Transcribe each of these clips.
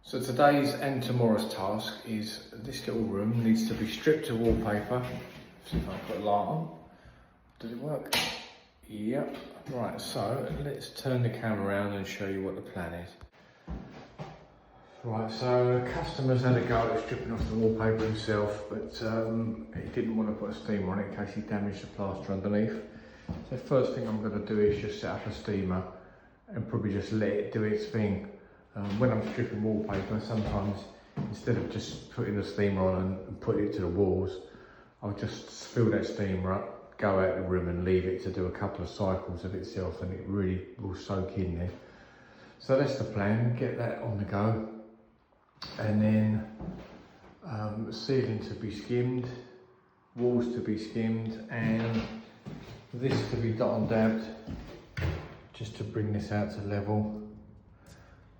So today's and tomorrow's task is this little room needs to be stripped of wallpaper. See if I put a light on. Does it work? Yep. Right, so let's turn the camera around and show you what the plan is. Right, so the customer's had a go at stripping off the wallpaper himself, but he didn't want to put a steamer on it in case he damaged the plaster underneath. So the first thing I'm going to do is just set up a steamer and probably just let it do its thing. When I'm stripping wallpaper, sometimes instead of just putting the steamer on and putting it to the walls, I'll just fill that steamer up, go out the room and leave it to do a couple of cycles of itself, and it really will soak in there. So that's the plan, get that on the go. And then ceiling to be skimmed, walls to be skimmed, and this to be dot and dabbed, just to bring this out to level.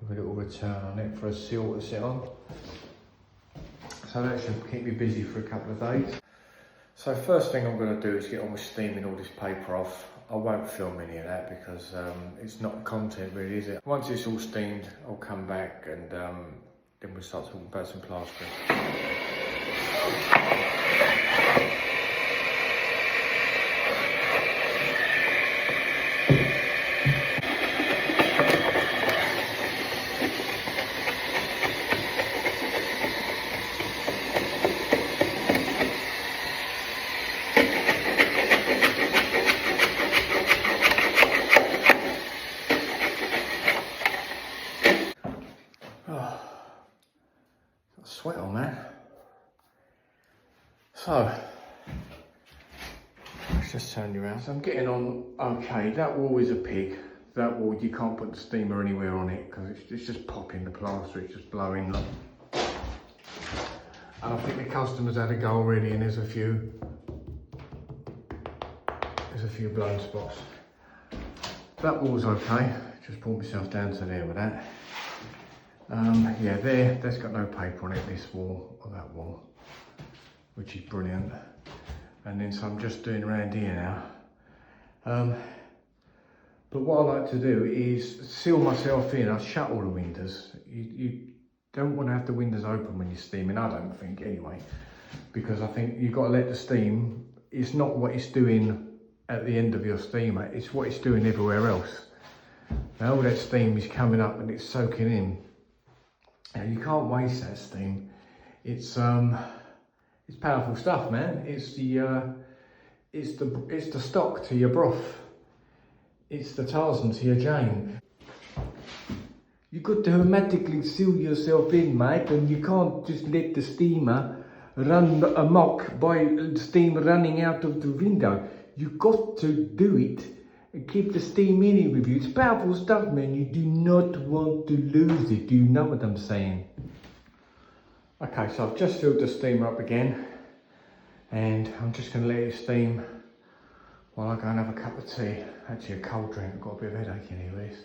With a little return on it for a seal to sit on. So that should keep me busy for a couple of days. So first thing I'm going to do is get on with steaming all this paper off. I won't film any of that because it's not content really, is it? Once it's all steamed, I'll come back and then we'll start talking about some plastering. Sweat on, man. So let's just turn you around. So I'm getting on okay. That wall is a pig. That wall, you can't put the steamer anywhere on it because it's just popping the plaster, it's just blowing up. And I think the customer's had a go already, and there's a few blown spots. That wall's okay. Just brought myself down to there with that. Yeah, that's got no paper on it, this wall or that wall, which is brilliant. And then so I'm just doing around here now. But what I like to do is seal myself in. I shut all the windows. You don't want to have the windows open when you're steaming, I don't think anyway, because I think you've got to let the steam, it's not what it's doing at the end of your steamer, it's what it's doing everywhere else. Now all that steam is coming up and it's soaking in. Now you can't waste that steam. It's powerful stuff, man. It's the stock to your broth. It's the Tarzan to your Jane. You got to hermetically seal yourself in, mate, and you can't just let the steamer run amok by steam running out of the window. You've got to do it and keep the steam in it with you. It's powerful stuff, man. You do not want to lose it. Do you know what I'm saying? Okay, so I've just filled the steamer up again, and I'm just going to let it steam while I go and have a cup of tea. Actually a cold drink, I've got a bit of a headache anyways.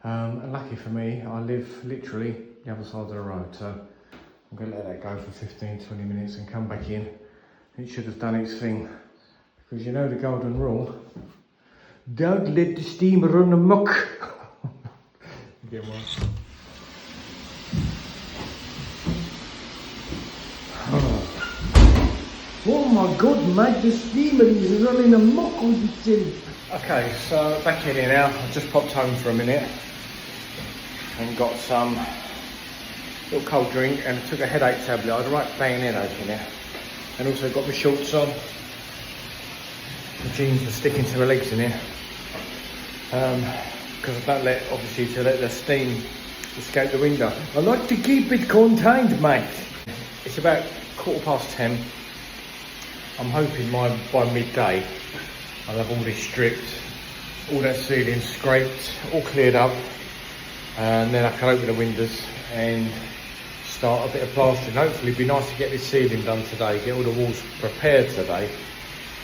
And lucky for me, I live literally the other side of the road, so I'm going to let that go for 15-20 minutes and come back in. It should have done its thing, because you know the golden rule, don't let the steam run amok. Get one. Oh my god, mate, the steamer is running amok with itself. Okay, so back in here now. I've just popped home for a minute and got some little cold drink, and I took a headache tablet. I had a right banging headache in here. And also got my shorts on. The jeans were sticking to my legs in here. Because I don't let the steam escape the window. I like to keep it contained, mate. It's about 10:15. I'm hoping by midday I'll have all this stripped, all that ceiling scraped, all cleared up, and then I can open the windows and start a bit of plastering. Hopefully it'd be nice to get this ceiling done today, get all the walls prepared today,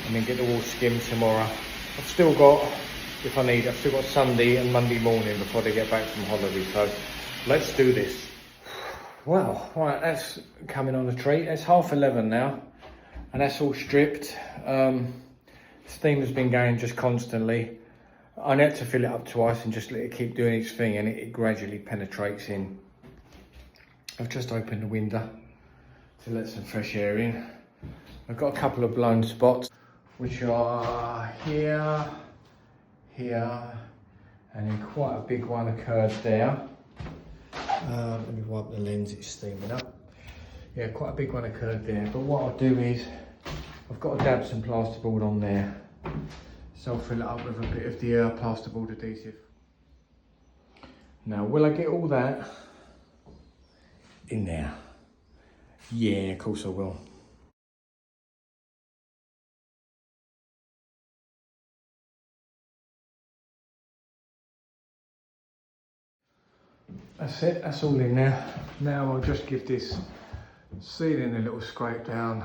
and then get the walls skimmed tomorrow. I've still got Sunday and Monday morning before they get back from holiday, so let's do this. Well, right, that's coming on a treat. It's 11:30 now, and that's all stripped. Steam has been going just constantly. I had to fill it up twice and just let it keep doing its thing, and it gradually penetrates in. I've just opened the window to let some fresh air in. I've got a couple of blown spots, which are here, here, and then quite a big one occurred there. Let me wipe the lens, it's steaming up. Yeah, quite a big one occurred there, but what I'll do is, I've got to dab some plasterboard on there. So I'll fill it up with a bit of the plasterboard adhesive. Now, will I get all that in there? Yeah, of course I will. That's it, that's all in there. Now I'll just give this ceiling a little scrape down.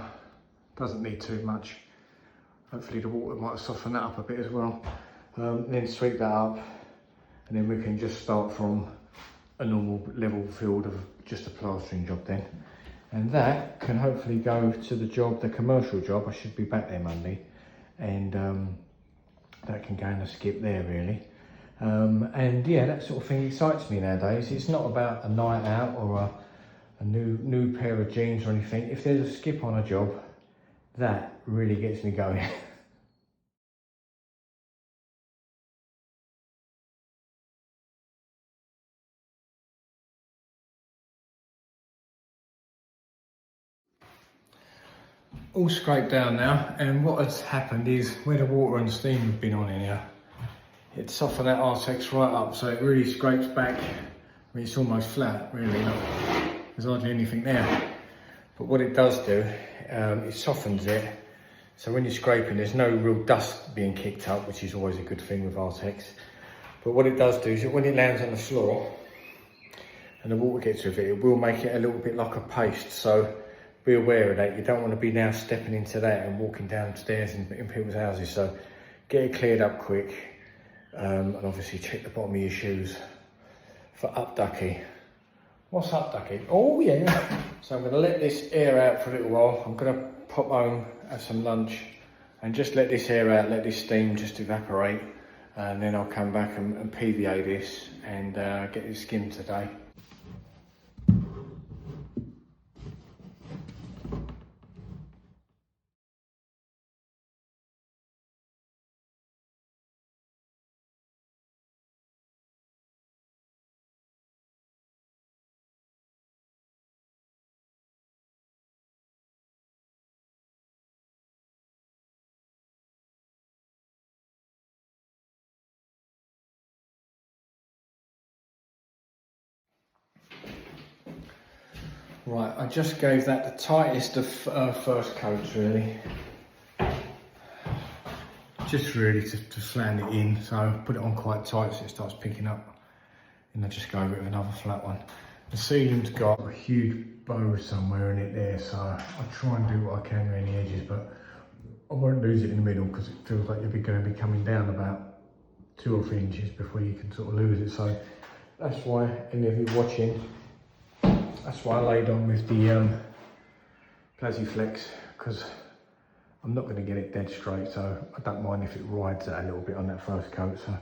Doesn't need too much. Hopefully the water might soften that up a bit as well. Then sweep that up, and then we can just start from a normal level field of just a plastering job then. And that can hopefully go to the job, the commercial job. I should be back there Monday, and that can go in a skip there really. And yeah, that sort of thing excites me nowadays. It's not about a night out or a new pair of jeans or anything. If there's a skip on a job, that really gets me going. All scraped down now, and what has happened is where the water and steam have been on in here, it softened that Artex right up, so it really scrapes back. I mean, it's almost flat, really. Look, there's hardly anything there. But what it does do, it softens it. So when you're scraping, there's no real dust being kicked up, which is always a good thing with Artex. But what it does do is that when it lands on the floor and the water gets with it, it will make it a little bit like a paste. So be aware of that. You don't want to be now stepping into that and walking downstairs in people's houses. So get it cleared up quick. And obviously check the bottom of your shoes for up ducky. What's up ducky? Oh yeah. So I'm going to let this air out for a little while. I'm going to pop home, have some lunch, and just let this air out, let this steam just evaporate, and then I'll come back and PVA this and get it skimmed today. Right, I just gave that the tightest of first coats really. Just really to slam it in, so put it on quite tight so it starts picking up. And I just go with another flat one. The ceiling's got a huge bow somewhere in it there, so I'll try and do what I can around the edges, but I won't lose it in the middle because it feels like you're going to be coming down about 2 or 3 inches before you can sort of lose it. So that's why any of you watching, that's why I laid on with the Plasiflex, because I'm not going to get it dead straight, so I don't mind if it rides that a little bit on that first coat. So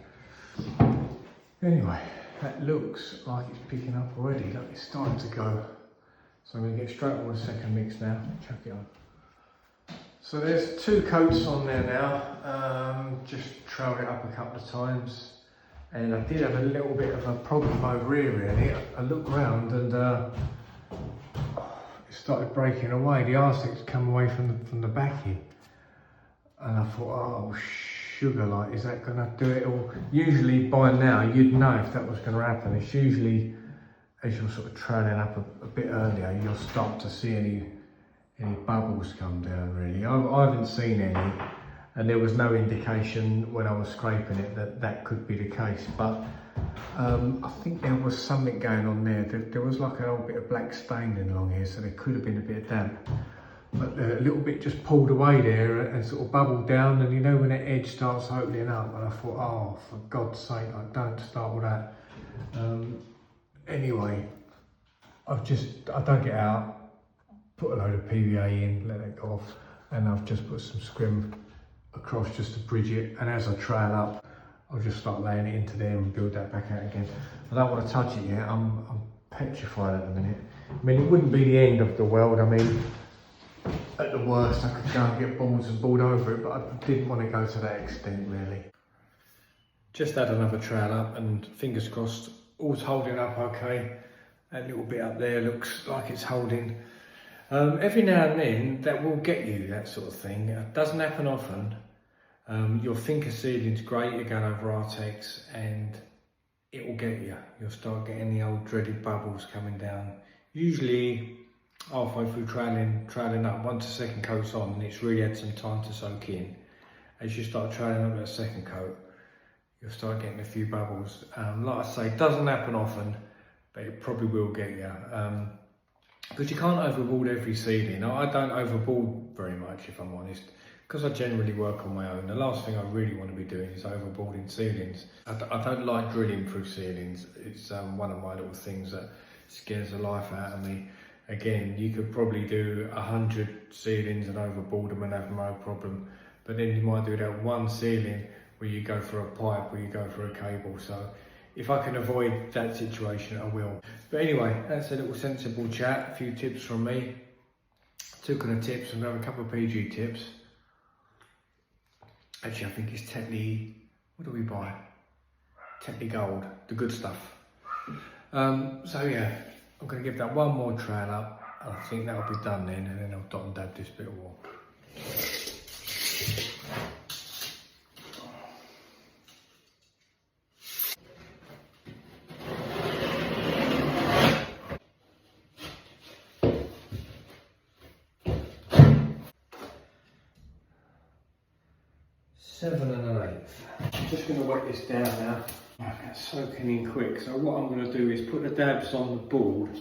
anyway, that looks like it's picking up already. Look, it's starting to go. So I'm going to get straight on the second mix now. Chuck it on. So there's 2 coats on there now. Just trailed it up a couple of times. And I did have a little bit of a problem over here really. I looked round and it started breaking away. The Artex come away from the backing. And I thought, oh sugar, like, is that gonna do it all? Usually by now you'd know if that was gonna happen. It's usually as you're sort of trailing up a bit earlier, you'll start to see any bubbles come down really. I haven't seen any. And there was no indication when I was scraping it that could be the case, but I think there was something going on there. There was like a little bit of black staining along here, so there could have been a bit of damp. But a little bit just pulled away there and sort of bubbled down, and you know when the edge starts opening up, and I thought, oh, for God's sake, like, don't start with that. Anyway, I dug it out, put a load of PVA in, let it go off, and I've just put some scrim across just to bridge it, and as I trail up I'll just start laying it into there and build that back out again. I don't want to touch it yet. I'm petrified at the minute. I mean, it wouldn't be the end of the world. I mean, at the worst, I could go and get boards and board over it, but I didn't want to go to that extent, really. Just had another trowel up, and fingers crossed, all's holding up okay. That little bit up there looks like it's holding. Every now and then, that will get you, that sort of thing. It doesn't happen often. You'll think a ceiling's great, you're going over Artex, and it will get you. You'll start getting the old dreaded bubbles coming down. Usually, halfway through troweling up, once the second coat's on and it's really had some time to soak in, as you start troweling up that second coat, you'll start getting a few bubbles. Like I say, it doesn't happen often, but it probably will get you. Because you can't overboard every ceiling. I don't overboard very much, if I'm honest, because I generally work on my own. The last thing I really want to be doing is overboarding ceilings. I don't like drilling through ceilings. It's one of my little things that scares the life out of me. Again, you could probably do 100 ceilings and overboard them and have no problem. But then you might do that one ceiling where you go for a pipe or you go for a cable. So if I can avoid that situation, I will. But anyway, that's a little sensible chat. A few tips from me. Two kind of tips, and have a couple of PG tips. Actually, I think it's Tetley, what do we buy? Tetley Gold, the good stuff. So yeah, I'm going to give that one more trowel up, and I think that'll be done then, and then I'll dot and dab this bit of wall. Seven and an eighth. I'm just going to wet this down now. It's soaking in quick. So what I'm going to do is put the dabs on the board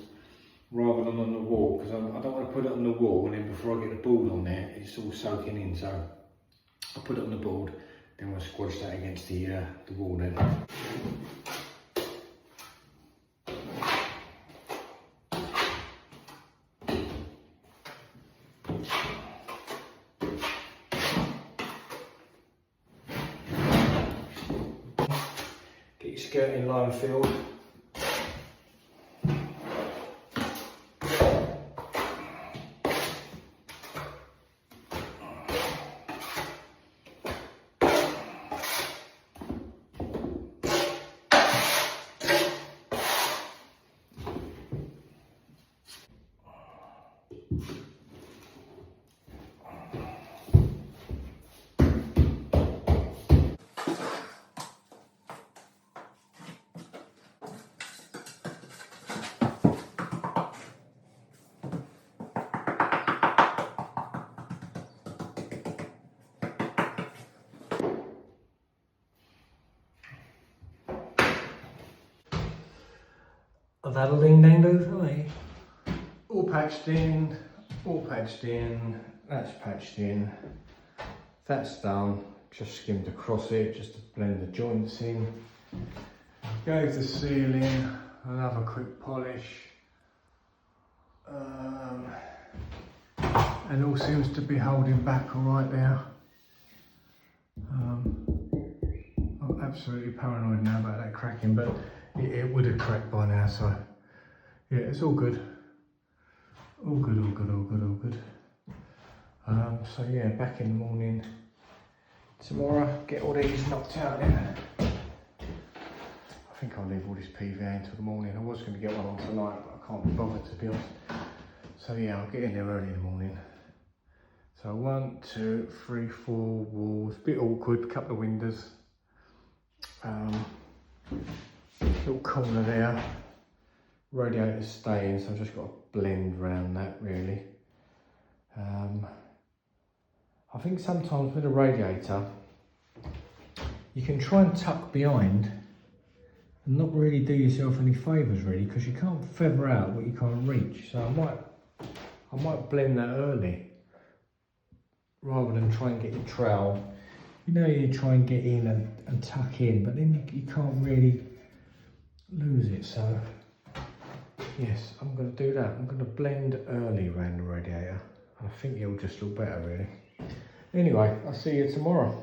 rather than on the wall, because I don't want to put it on the wall and then before I get the board on there, it's all soaking in. So I'll put it on the board, then we'll squash that against the wall then. Skirting line filled. That'll ding dang do for me. All patched in, that's patched in, that's done. Just skimmed across it just to blend the joints in. Gave the ceiling another quick polish. And all seems to be holding back all right there. I'm absolutely paranoid now about that cracking, but it would have cracked by now, so yeah, it's all good. All good. So yeah, back in the morning tomorrow, get all these knocked out then. I think I'll leave all this PVA until the morning. I was going to get one on tonight, but I can't be bothered to be honest. So yeah, I'll get in there early in the morning. So 1, 2, 3, 4 walls, bit awkward, couple of windows. Little corner there, radiator's staying, so I've just got to blend around that really. I think sometimes with a radiator, you can try and tuck behind and not really do yourself any favours really, because you can't feather out what you can't reach. So I might blend that early, rather than try and get your trowel. You know, you try and get in and tuck in, but then you can't really lose it. So yes, I'm going to do that. I'm going to blend early around the radiator. I think it'll just look better really. Anyway, I'll see you tomorrow.